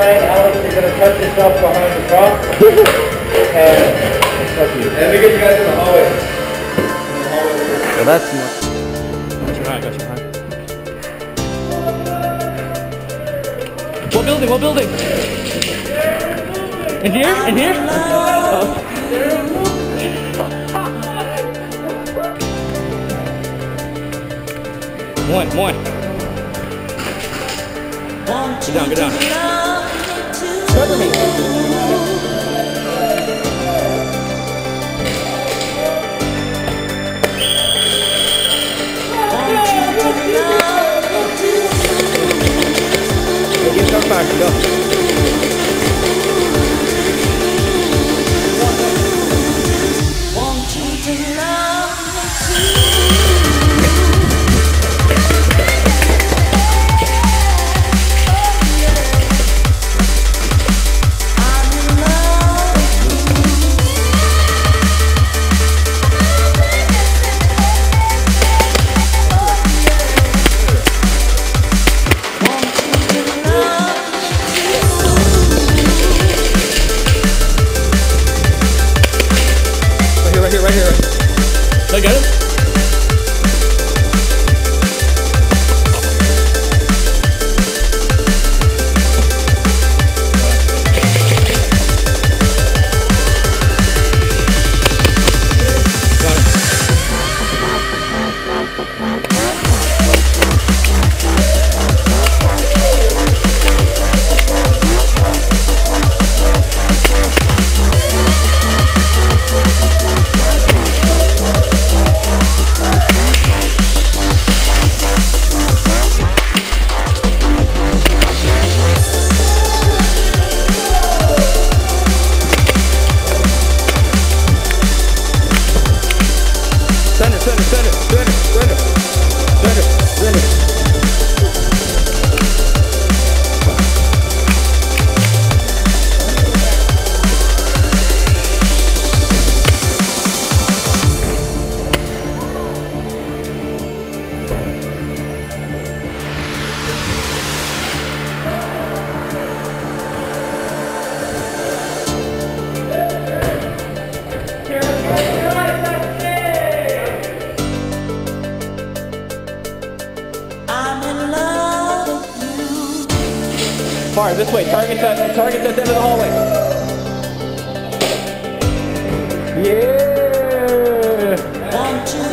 behind. Alex, you're going to touch yourself behind the truck. And we get you guys in the hallway. So that's much. Got your eye. What building? What building? In here? In here? Oh. One. Get down, get down. Cover me. Get stuck back, go. Right here. Did I get it? Far this way. Target that end of the hallway. Yeah.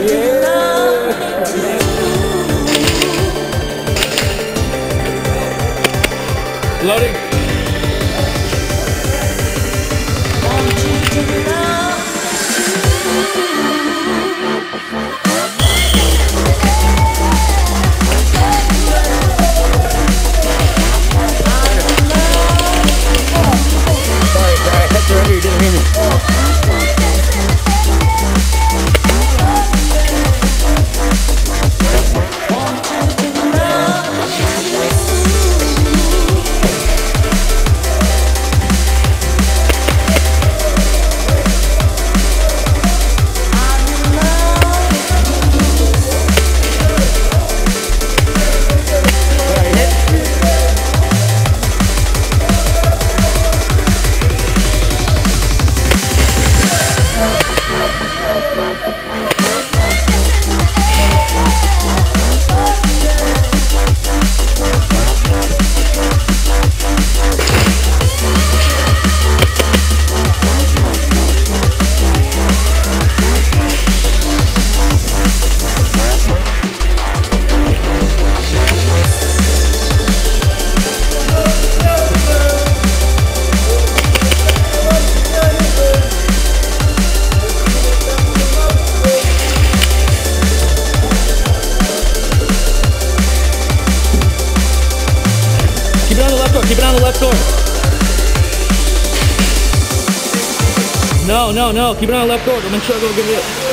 Yeah. Loading. You didn't hear me. Keep it on the left door. No. Keep it on the left door. Make sure I go get it.